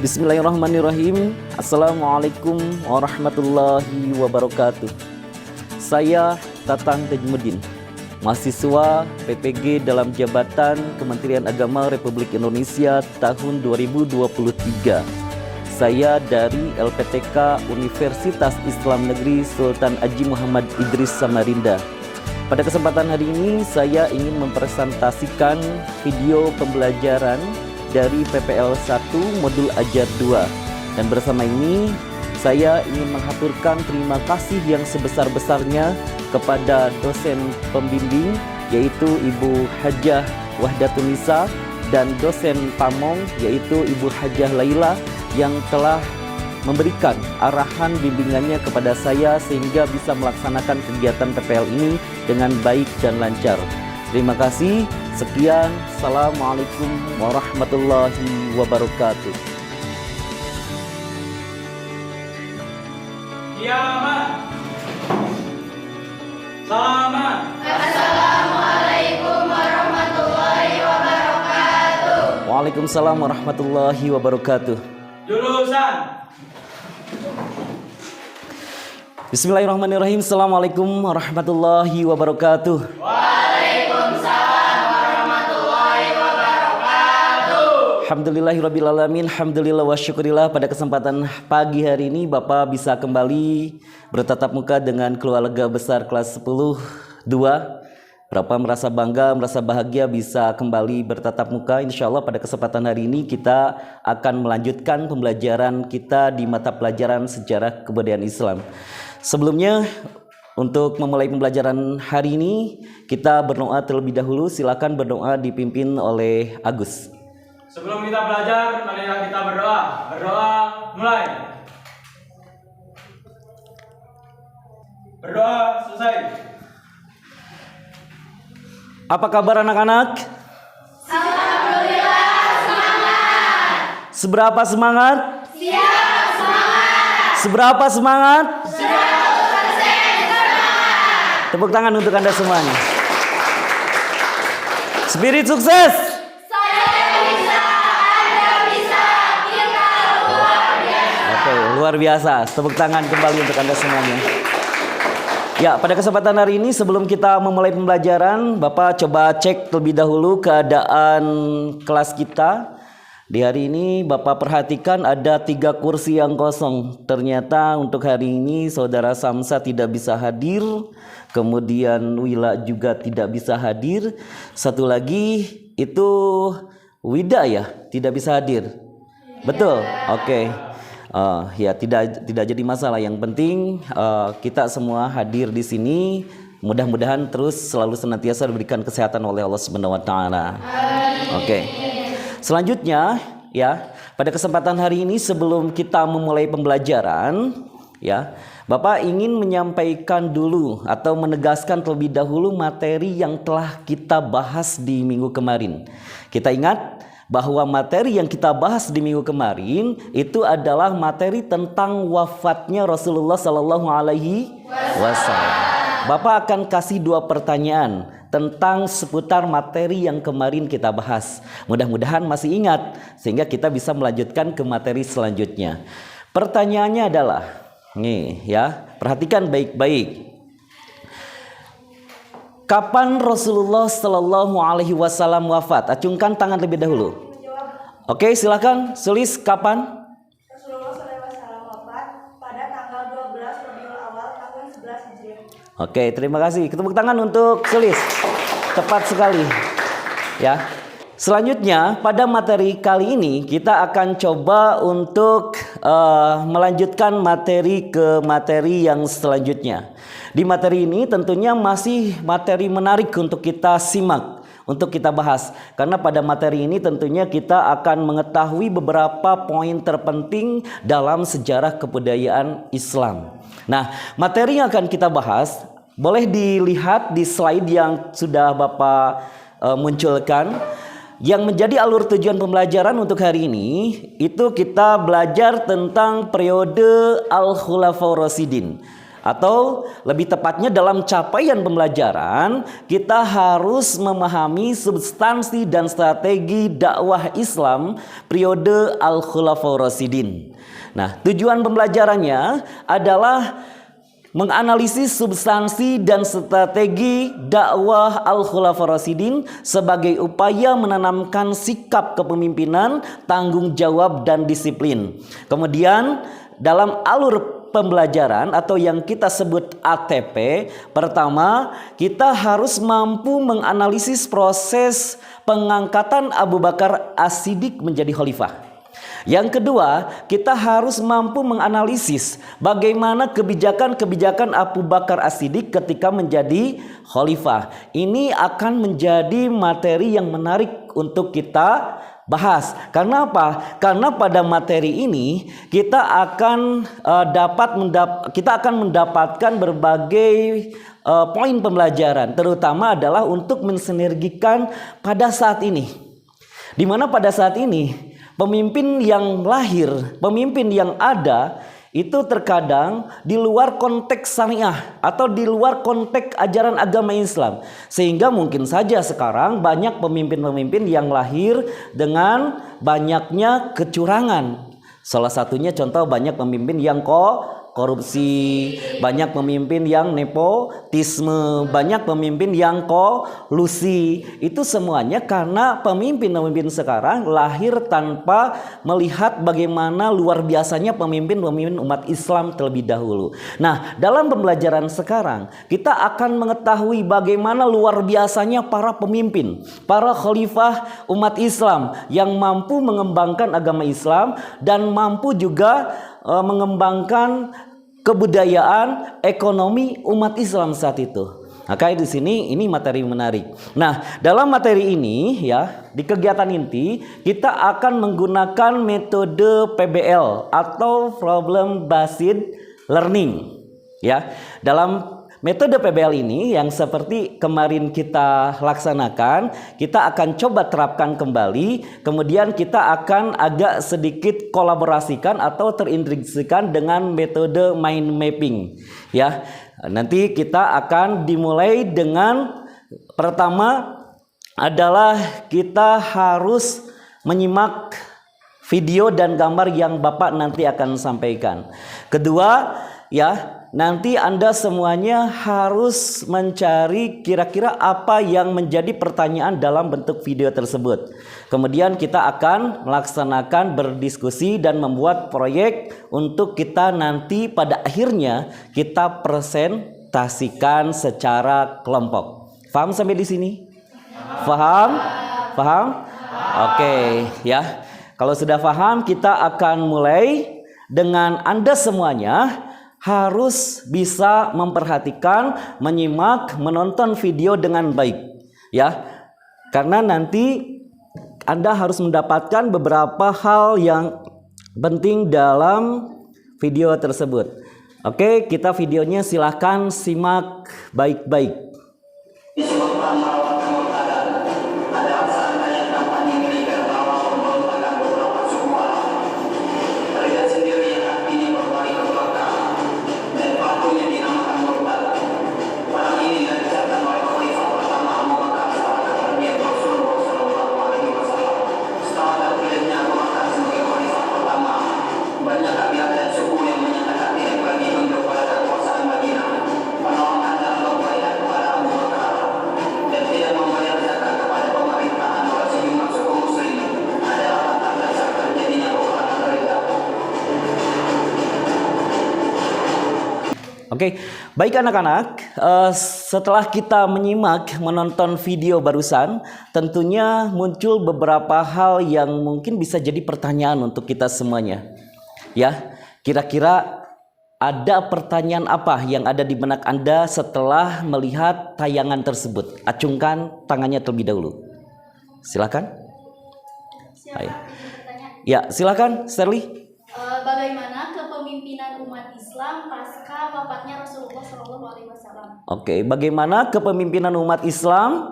Bismillahirrahmanirrahim. Assalamualaikum warahmatullahi wabarakatuh. Saya Tatang Tajmuddin, mahasiswa PPG dalam jabatan Kementerian Agama Republik Indonesia tahun 2023. Saya dari LPTK Universitas Islam Negeri Sultan Haji Muhammad Idris Samarinda. Pada kesempatan hari ini saya ingin mempresentasikan video pembelajaran dari PPL 1 modul Ajar 2, dan bersama ini saya ingin menghaturkan terima kasih yang sebesar-besarnya kepada dosen pembimbing yaitu Ibu Hajah Wahdatun Nisa dan dosen pamong yaitu Ibu Hajah Laila yang telah memberikan arahan bimbingannya kepada saya sehingga bisa melaksanakan kegiatan PPL ini dengan baik dan lancar. Terima kasih. Sekian, Assalamualaikum warahmatullahi wabarakatuh. Kiamat. Salaman. Assalamualaikum warahmatullahi wabarakatuh. Waalaikumsalam warahmatullahi wabarakatuh. Jurusan. Bismillahirrahmanirrahim. Assalamualaikum warahmatullahi wabarakatuh. Alhamdulillahirrabbilalamin. Alhamdulillah wa syukurillah. Pada kesempatan pagi hari ini Bapak bisa kembali bertatap muka dengan keluarga besar kelas 10-2. Bapak merasa bangga, merasa bahagia bisa kembali bertatap muka. Insya Allah pada kesempatan hari ini kita akan melanjutkan pembelajaran kita di mata pelajaran sejarah kebudayaan Islam. Sebelumnya, untuk memulai pembelajaran hari ini kita berdoa terlebih dahulu. Silakan berdoa dipimpin oleh Agus. Sebelum kita belajar, marilah kita berdoa. Berdoa mulai. Berdoa selesai. Apa kabar anak-anak? Alhamdulillah, semangat. Seberapa semangat? Siap, semangat. Seberapa semangat? 100% semangat. Tepuk tangan untuk Anda semuanya. Spirit sukses. Luar biasa. Tepuk tangan kembali untuk Anda semuanya. Ya, pada kesempatan hari ini sebelum kita memulai pembelajaran, Bapak coba cek terlebih dahulu keadaan kelas kita. Di hari ini Bapak perhatikan ada 3 kursi yang kosong. Ternyata untuk hari ini Saudara Samsa tidak bisa hadir, kemudian Wila juga tidak bisa hadir. Satu lagi itu Wida ya, tidak bisa hadir. Betul? Oke. Ya tidak jadi masalah. Yang penting kita semua hadir di sini. Mudah-mudahan terus selalu senantiasa diberikan kesehatan oleh Allah Subhanahu wa taala. Oke. Selanjutnya ya, pada kesempatan hari ini sebelum kita memulai pembelajaran ya, Bapak ingin menyampaikan dulu atau menegaskan terlebih dahulu materi yang telah kita bahas di minggu kemarin. Kita ingat bahwa materi yang kita bahas di minggu kemarin itu adalah materi tentang wafatnya Rasulullah Sallallahu Alaihi Wasallam. Bapak akan kasih 2 pertanyaan tentang seputar materi yang kemarin kita bahas. Mudah-mudahan masih ingat sehingga kita bisa melanjutkan ke materi selanjutnya. Pertanyaannya adalah, nih ya, perhatikan baik-baik. Kapan Rasulullah Sallallahu Alaihi Wasallam wafat? Acungkan tangan lebih dahulu. Oke, silakan. Sulis kapan? Rasulullah SAW wafat pada tanggal 12 Rabiul Awal tahun 11 Hijriah. Oke, terima kasih. Tepuk tangan untuk Sulis. Tepat sekali. Ya. Selanjutnya pada materi kali ini kita akan coba untuk melanjutkan materi ke materi yang selanjutnya. Di materi ini tentunya masih materi menarik untuk kita simak, untuk kita bahas. Karena pada materi ini tentunya kita akan mengetahui beberapa poin terpenting dalam sejarah kebudayaan Islam. Nah, materi yang akan kita bahas boleh dilihat di slide yang sudah Bapak munculkan. Yang menjadi alur tujuan pembelajaran untuk hari ini itu kita belajar tentang periode Al-Khulafaur Rasyidin Atau lebih tepatnya dalam capaian pembelajaran, kita harus memahami substansi dan strategi dakwah Islam periode Al-Khulafaur Rasyidin. Nah, tujuan pembelajarannya adalah menganalisis substansi dan strategi dakwah Al-Khulafaur Rasyidin sebagai upaya menanamkan sikap kepemimpinan, tanggung jawab dan disiplin. Kemudian dalam alur pembelajaran atau yang kita sebut ATP, pertama kita harus mampu menganalisis proses pengangkatan Abu Bakar As-Siddiq menjadi khalifah. Yang kedua, kita harus mampu menganalisis bagaimana kebijakan-kebijakan Abu Bakar As-Siddiq ketika menjadi khalifah. Ini akan menjadi materi yang menarik untuk kita bahas. Karena apa? Karena pada materi ini kita akan mendapatkan berbagai poin pembelajaran, terutama adalah untuk mensinergikan pada saat ini. Di mana pada saat ini pemimpin yang lahir, pemimpin yang ada itu terkadang di luar konteks syariah atau di luar konteks ajaran agama Islam. Sehingga mungkin saja sekarang banyak pemimpin-pemimpin yang lahir dengan banyaknya kecurangan. Salah satunya contoh banyak pemimpin yang korupsi, banyak pemimpin yang nepotisme, banyak pemimpin yang kolusi. Itu semuanya karena pemimpin-pemimpin sekarang lahir tanpa melihat bagaimana luar biasanya pemimpin-pemimpin umat Islam terlebih dahulu. Nah, dalam pembelajaran sekarang kita akan mengetahui bagaimana luar biasanya para pemimpin, para khalifah umat Islam yang mampu mengembangkan agama Islam dan mampu juga mengembangkan kebudayaan, ekonomi umat Islam saat itu. Maka di sini ini materi menarik. Nah, dalam materi ini ya, di kegiatan inti kita akan menggunakan metode PBL atau Problem Based Learning. Ya, dalam metode PBL ini yang seperti kemarin kita laksanakan, kita akan coba terapkan kembali. Kemudian kita akan agak sedikit kolaborasikan atau terintegrasikan dengan metode mind mapping. Ya, nanti kita akan dimulai dengan pertama adalah kita harus menyimak video dan gambar yang Bapak nanti akan sampaikan. Kedua, ya, nanti Anda semuanya harus mencari kira-kira apa yang menjadi pertanyaan dalam bentuk video tersebut. Kemudian kita akan melaksanakan berdiskusi dan membuat proyek untuk kita nanti pada akhirnya kita presentasikan secara kelompok. Paham sampai di sini? Paham? Paham? Oke, ya. Kalau sudah paham, kita akan mulai dengan Anda semuanya harus bisa memperhatikan, menyimak, menonton video dengan baik, ya. Karena nanti Anda harus mendapatkan beberapa hal yang penting dalam video tersebut. Oke, kita videonya silahkan simak baik-baik. Oke, baik anak-anak, setelah kita menyimak, menonton video barusan, tentunya muncul beberapa hal yang mungkin bisa jadi pertanyaan untuk kita semuanya. Ya, kira-kira ada pertanyaan apa yang ada di benak Anda setelah melihat tayangan tersebut? Acungkan tangannya terlebih dahulu. Silakan. Ayo. Ya, silakan, Sterli. Bagaimana kepemimpinan umat Islam pasca wafatnya Rasulullah SAW? Oke, bagaimana kepemimpinan umat Islam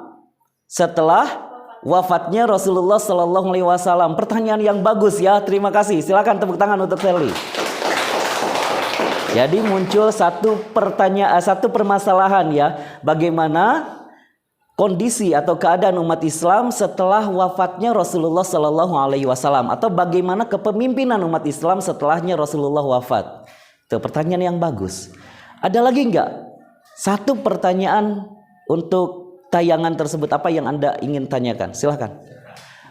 setelah wafatnya Rasulullah SAW? Pertanyaan yang bagus ya, terima kasih. Silakan tepuk tangan untuk Sterli. Jadi muncul satu pertanyaan, satu permasalahan ya, bagaimana kondisi atau keadaan umat Islam setelah wafatnya Rasulullah Sallallahu Alaihi Wasallam, atau bagaimana kepemimpinan umat Islam setelahnya Rasulullah wafat. Itu pertanyaan yang bagus. Ada lagi nggak satu pertanyaan untuk tayangan tersebut? Apa yang Anda ingin tanyakan? Silahkan.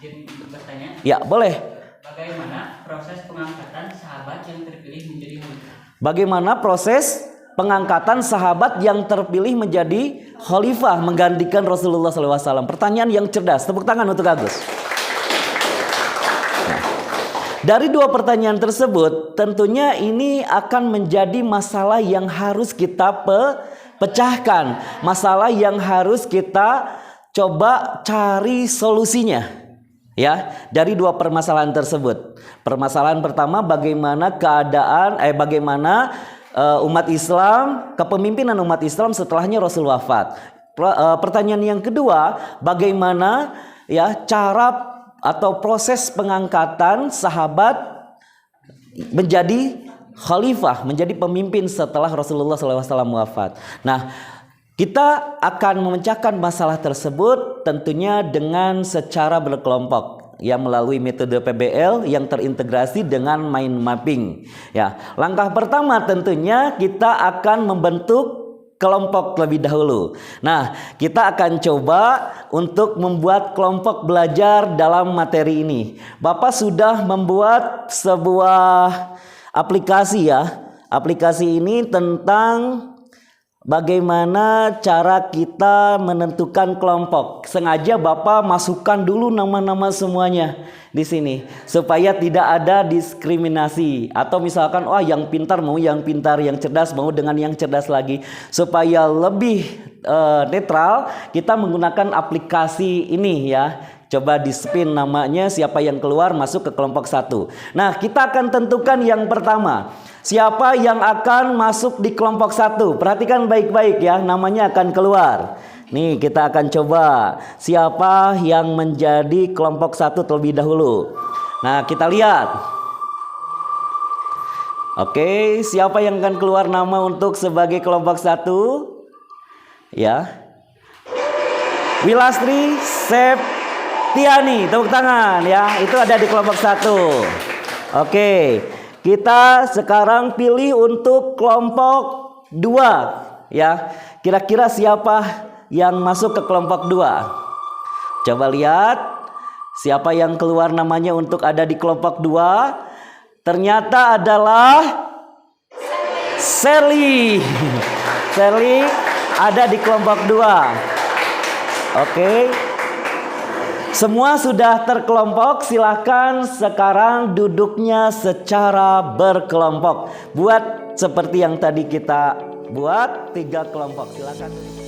Izin untuk bertanya. Ya, boleh. Bagaimana proses pengangkatan sahabat yang terpilih menjadi khalifah? Bagaimana proses pengangkatan sahabat yang terpilih menjadi khalifah menggantikan Rasulullah SAW? Pertanyaan yang cerdas. Tepuk tangan untuk Agus. Nah, dari dua pertanyaan tersebut, tentunya ini akan menjadi masalah yang harus kita pecahkan, masalah yang harus kita coba cari solusinya. Ya, dari dua permasalahan tersebut. Permasalahan pertama, bagaimana bagaimana umat Islam, kepemimpinan umat Islam setelahnya Rasul wafat. Pertanyaan yang kedua, bagaimana ya cara atau proses pengangkatan sahabat menjadi khalifah, menjadi pemimpin setelah Rasulullah SAW wafat. Nah, kita akan memecahkan masalah tersebut tentunya dengan secara berkelompok, ya, melalui metode PBL yang terintegrasi dengan mind mapping. Ya, langkah pertama tentunya kita akan membentuk kelompok terlebih dahulu. Nah, kita akan coba untuk membuat kelompok belajar dalam materi ini. Bapak sudah membuat sebuah aplikasi ya. Aplikasi ini tentang bagaimana cara kita menentukan kelompok. Sengaja Bapak masukkan dulu nama-nama semuanya di sini supaya tidak ada diskriminasi, atau misalkan yang pintar mau yang pintar, yang cerdas mau dengan yang cerdas lagi. Supaya lebih netral, kita menggunakan aplikasi ini ya. Coba di spin namanya, siapa yang keluar masuk ke kelompok 1. Nah, kita akan tentukan yang pertama. Siapa yang akan masuk di kelompok 1? Perhatikan baik-baik ya, namanya akan keluar. Nih, kita akan coba siapa yang menjadi kelompok 1 terlebih dahulu. Nah, kita lihat. Oke, siapa yang akan keluar nama untuk sebagai kelompok 1? Ya. Wilastri Septiani, tepuk tangan ya. Itu ada di kelompok 1. Oke. Kita sekarang pilih untuk kelompok 2 ya. Kira-kira siapa yang masuk ke kelompok 2? Coba lihat siapa yang keluar namanya untuk ada di kelompok 2. Ternyata adalah Sally. Sally ada di kelompok 2. Oke. Semua sudah terkelompok, silakan sekarang duduknya secara berkelompok. Buat seperti yang tadi kita buat, 3 kelompok. Silakan.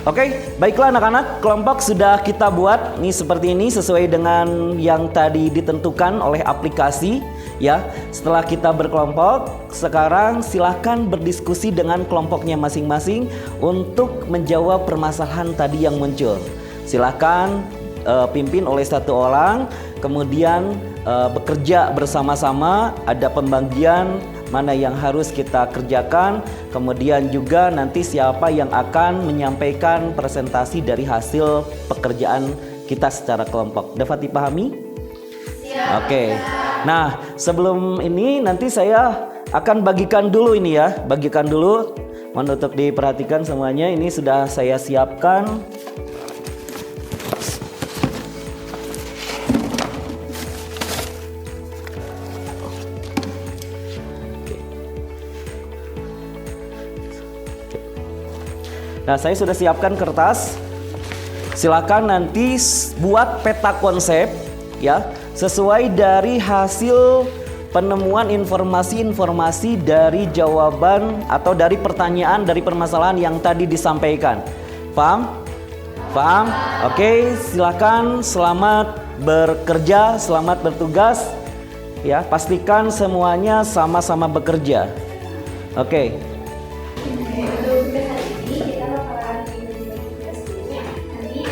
Oke, baiklah anak-anak, kelompok sudah kita buat nih seperti ini sesuai dengan yang tadi ditentukan oleh aplikasi ya. Setelah kita berkelompok, sekarang silahkan berdiskusi dengan kelompoknya masing-masing untuk menjawab permasalahan tadi yang muncul. Silahkan pimpin oleh 1 orang, kemudian bekerja bersama-sama, ada pembagian mana yang harus kita kerjakan, kemudian juga nanti siapa yang akan menyampaikan presentasi dari hasil pekerjaan kita secara kelompok. Dapat dipahami? Oke. Nah, sebelum ini nanti saya akan bagikan dulu ini ya, bagikan dulu. Mohon untuk diperhatikan semuanya, ini sudah saya siapkan. Nah, saya sudah siapkan kertas. Silakan nanti buat peta konsep ya, sesuai dari hasil penemuan informasi-informasi dari jawaban atau dari pertanyaan, dari permasalahan yang tadi disampaikan. Paham? Paham? Oke, silakan, selamat bekerja, selamat bertugas. Ya, pastikan semuanya sama-sama bekerja. Oke. Untuk tugas hari ini kita bakalan bagi tugas dulu. Nanti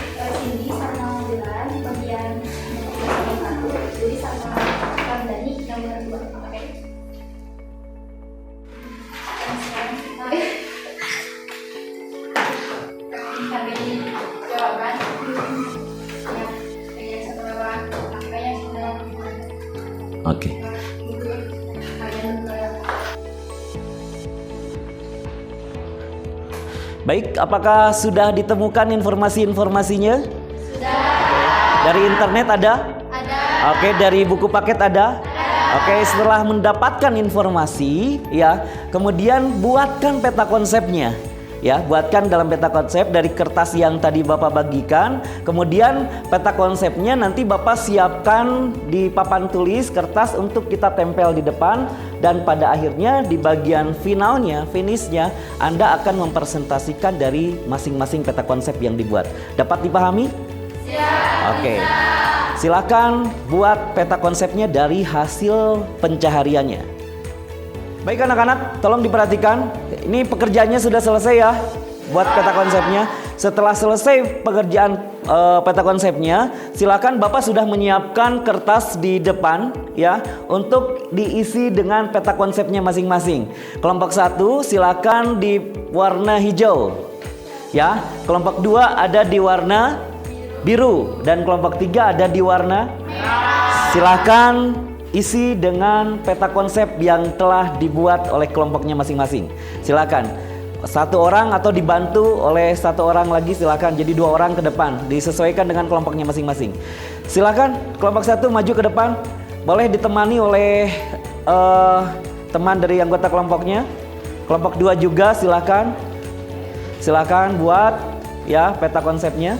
Cindy sama Wulan bagian nomor 1, Juli sama Ramdhani yang nomor 2. Oke. Dan sekarang kita cari jawaban. Ya, yang setelah angka yang sudah Oke. Baik, apakah sudah ditemukan informasi-informasinya? sudah Dari internet ada? ada. Oke, dari buku paket ada? Oke, setelah mendapatkan informasi, ya, kemudian buatkan peta konsepnya. Ya, buatkan dalam peta konsep dari kertas yang tadi Bapak bagikan. Kemudian peta konsepnya nanti Bapak siapkan di papan tulis kertas untuk kita tempel di depan. Dan pada akhirnya di bagian finalnya, finishnya, Anda akan mempresentasikan dari masing-masing peta konsep yang dibuat. Dapat dipahami? Siap. Oke. Silakan buat peta konsepnya dari hasil pencahariannya. Baik anak-anak, tolong diperhatikan. Ini pekerjaannya sudah selesai ya, buat peta konsepnya. Setelah selesai pekerjaan peta konsepnya, silakan Bapak sudah menyiapkan kertas di depan ya untuk diisi dengan peta konsepnya masing-masing. Kelompok 1 silakan di warna hijau. Ya, kelompok 2 ada di warna biru dan kelompok 3 ada di warna merah. Silakan isi dengan peta konsep yang telah dibuat oleh kelompoknya masing-masing. Silakan. Satu orang atau dibantu oleh satu orang lagi, silakan. Jadi 2 orang ke depan, disesuaikan dengan kelompoknya masing-masing. Silakan kelompok 1 maju ke depan. Boleh ditemani oleh teman dari anggota kelompoknya. Kelompok 2 juga silakan. Silakan buat ya peta konsepnya.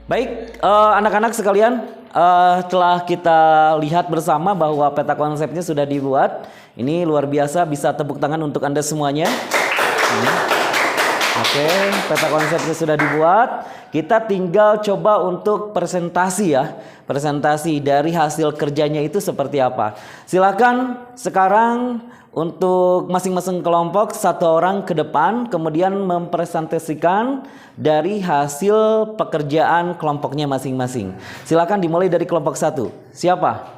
Baik, anak-anak sekalian, telah kita lihat bersama bahwa peta konsepnya sudah dibuat. Ini luar biasa, bisa tepuk tangan untuk Anda semuanya. Oke, peta konsepnya sudah dibuat. Kita tinggal coba untuk presentasi ya. Presentasi dari hasil kerjanya itu seperti apa. Silakan sekarang untuk masing-masing kelompok 1 orang ke depan, kemudian mempresentasikan dari hasil pekerjaan kelompoknya masing-masing. Silakan dimulai dari kelompok 1. Siapa?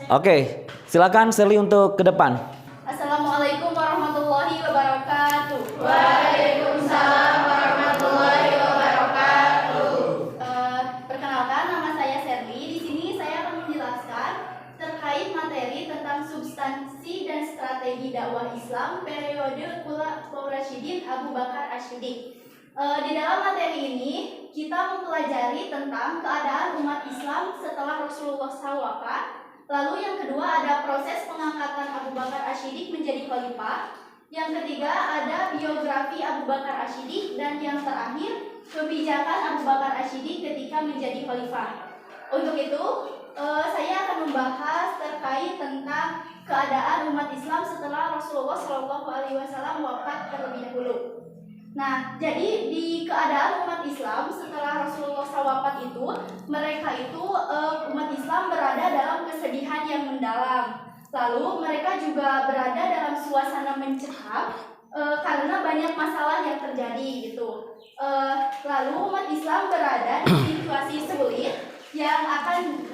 Oke, silakan Sally untuk ke depan. Assalamualaikum warahmatullahi wabarakatuh. Waalaikumsalam warahmatullahi wabarakatuh. Perkenalkan, nama saya Serli. Di sini saya akan menjelaskan terkait materi tentang substansi dan strategi dakwah Islam periode Khulafaur Rasyidin Abu Bakar Asy-Syiddiq. Di dalam materi ini kita mempelajari tentang keadaan umat Islam setelah Rasulullah SAW wafat. Lalu yang kedua ada proses pengangkatan Abu Bakar Asy-Syiddiq menjadi khalifah. Yang ketiga ada biografi Abu Bakar Asy-Syiddiq, dan yang terakhir kebijakan Abu Bakar Asy-Syiddiq ketika menjadi khalifah. Untuk itu saya akan membahas terkait tentang keadaan umat Islam setelah Rasulullah SAW wafat terlebih dahulu. Nah, jadi di keadaan umat Islam setelah Rasulullah SAW wafat itu, mereka itu umat Islam berada dalam kesedihan yang mendalam. Lalu mereka juga berada dalam suasana mencekam karena banyak masalah yang terjadi gitu. Lalu umat Islam berada di situasi sulit yang akan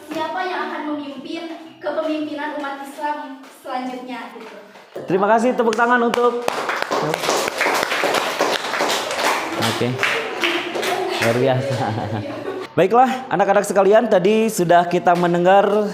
siapa yang akan memimpin kepemimpinan umat Islam selanjutnya gitu. Terima kasih, tepuk tangan untuk. Oke, luar biasa. Baiklah anak-anak sekalian, tadi sudah kita mendengar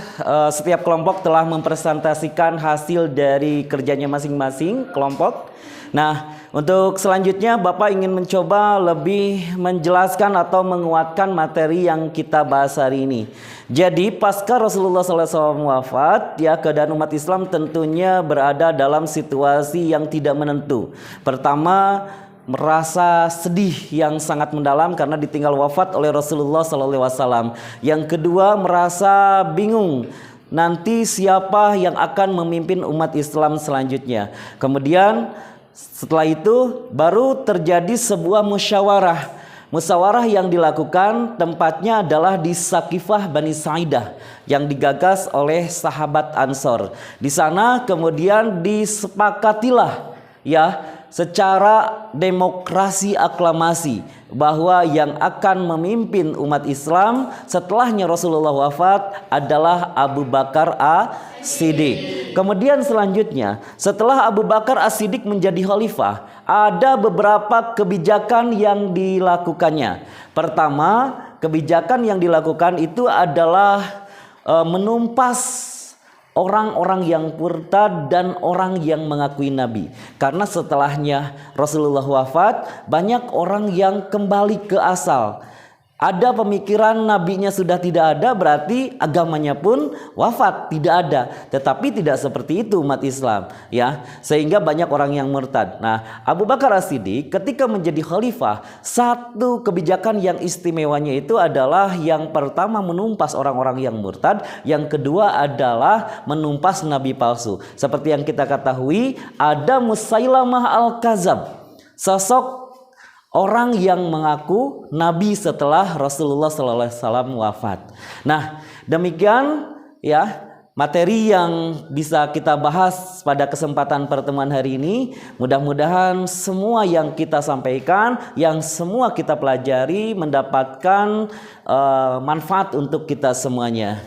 setiap kelompok telah mempresentasikan hasil dari kerjanya masing-masing kelompok. Nah, untuk selanjutnya Bapak ingin mencoba lebih menjelaskan atau menguatkan materi yang kita bahas hari ini. Jadi pasca Rasulullah SAW wafat, ya, keadaan umat Islam tentunya berada dalam situasi yang tidak menentu. Pertama, merasa sedih yang sangat mendalam karena ditinggal wafat oleh Rasulullah SAW. Yang kedua, merasa bingung nanti siapa yang akan memimpin umat Islam selanjutnya. Kemudian setelah itu baru terjadi sebuah musyawarah. Musyawarah yang dilakukan tempatnya adalah di Sakifah Bani Sa'idah yang digagas oleh sahabat Ansor. Di sana kemudian disepakatilah, ya, secara demokrasi aklamasi bahwa yang akan memimpin umat Islam setelahnya Rasulullah wafat adalah Abu Bakar As-Siddiq. Kemudian selanjutnya, setelah Abu Bakar As-Siddiq menjadi khalifah, ada beberapa kebijakan yang dilakukannya. Pertama, kebijakan yang dilakukan itu adalah menumpas orang-orang yang murtad dan orang yang mengakui Nabi. Karena setelahnya Rasulullah wafat, banyak orang yang kembali ke asal. Ada pemikiran nabinya sudah tidak ada, berarti agamanya pun wafat, tidak ada. Tetapi tidak seperti itu umat Islam, ya. Sehingga banyak orang yang murtad. Nah, Abu Bakar As-Siddiq ketika menjadi khalifah, satu kebijakan yang istimewanya itu adalah yang pertama menumpas orang-orang yang murtad, yang kedua adalah menumpas nabi palsu. Seperti yang kita ketahui, ada Musailamah Al-Kazab, sosok orang yang mengaku Nabi setelah Rasulullah SAW wafat. Nah, demikian, ya, materi yang bisa kita bahas pada kesempatan pertemuan hari ini. Mudah-mudahan semua yang kita sampaikan, yang semua kita pelajari mendapatkan manfaat untuk kita semuanya.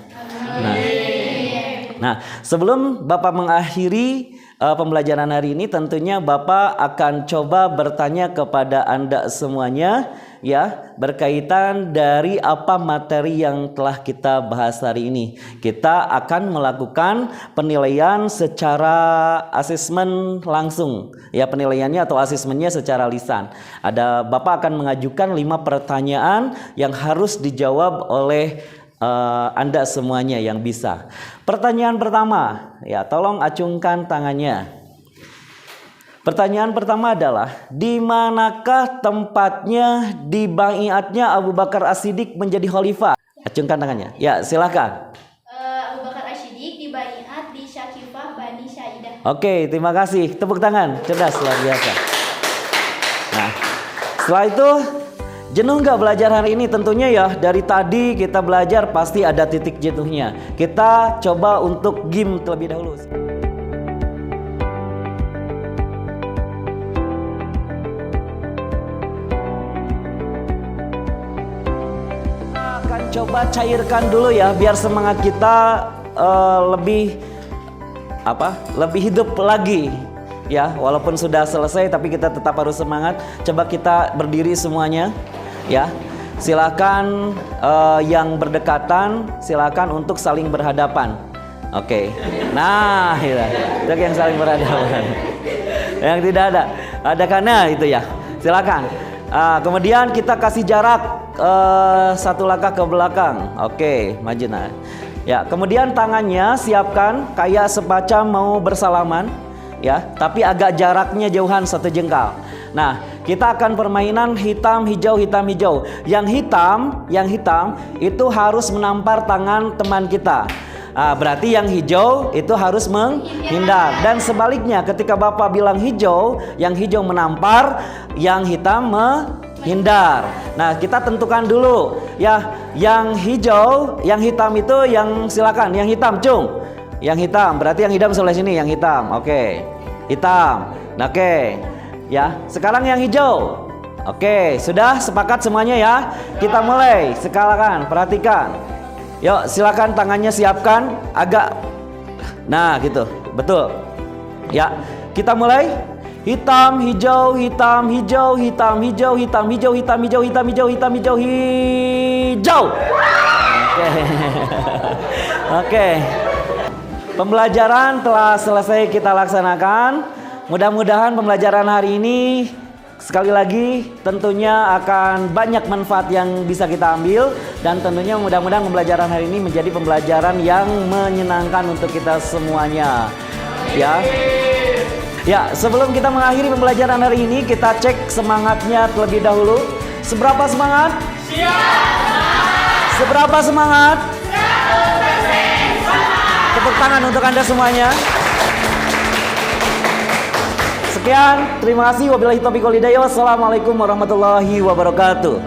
Nah, sebelum Bapak mengakhiri pembelajaran hari ini, tentunya Bapak akan coba bertanya kepada Anda semuanya, ya, berkaitan dari apa materi yang telah kita bahas hari ini. Kita akan melakukan penilaian secara asesmen langsung, ya, penilaiannya atau asesmennya secara lisan. Bapak akan mengajukan 5 pertanyaan yang harus dijawab oleh Anda semuanya yang bisa. Pertanyaan pertama, ya, tolong acungkan tangannya. Pertanyaan pertama adalah, di manakah tempatnya di baiatnya Abu Bakar As-Siddiq menjadi khalifah? Acungkan tangannya. Ya, silakan. Abu Bakar As-Siddiq di baiat di Sakifah Bani Sa'idah. Oke, terima kasih. Tepuk tangan. Cerdas, luar biasa. Nah, setelah itu, jenuh nggak belajar hari ini? Tentunya ya, dari tadi kita belajar pasti ada titik jenuhnya. Kita coba untuk game terlebih dahulu. Kita akan coba cairkan dulu ya, biar semangat kita lebih hidup lagi. Ya, walaupun sudah selesai tapi kita tetap harus semangat. Coba kita berdiri semuanya. Ya, silakan yang berdekatan, silakan untuk saling berhadapan. Oke. Nah, ya, untuk yang saling berhadapan. Yang tidak ada karena itu ya. Silakan. Kemudian kita kasih jarak 1 langkah ke belakang. Oke, maju nah. Ya, kemudian tangannya siapkan kayak semacam mau bersalaman, ya, tapi agak jaraknya jauhan 1 jengkal. Nah, kita akan permainan hitam hijau hitam hijau. Yang hitam itu harus menampar tangan teman kita. Berarti yang hijau itu harus menghindar. Dan sebaliknya, ketika Bapak bilang hijau, yang hijau menampar, yang hitam menghindar. Nah, kita tentukan dulu ya, yang hijau, yang hitam itu yang silakan, yang hitam, Cung. Yang hitam, berarti yang hitam sebelah sini, yang hitam. Oke. Hitam. Oke. Ya, sekarang yang hijau. Oke, sudah sepakat semuanya ya? Kita mulai. Silakan, perhatikan. Yuk, silakan tangannya siapkan agak. Nah, gitu. Betul. Ya, kita mulai. Hitam, hijau, hitam, hijau, hitam, hijau, hitam, hijau, hitam, hijau, hitam, hijau, hitam, hijau, hijau. Oke. Oke. Pembelajaran telah selesai kita laksanakan. Mudah-mudahan pembelajaran hari ini sekali lagi tentunya akan banyak manfaat yang bisa kita ambil, dan tentunya mudah-mudahan pembelajaran hari ini menjadi pembelajaran yang menyenangkan untuk kita semuanya. Ya, sebelum kita mengakhiri pembelajaran hari ini, kita cek semangatnya terlebih dahulu. Seberapa semangat? Siap! Seberapa semangat? 100% semangat! Tepuk tangan untuk Anda semuanya. Sekian, terima kasih. Wabillahi taufiq wal hidayah. Wassalamualaikum warahmatullahi wabarakatuh.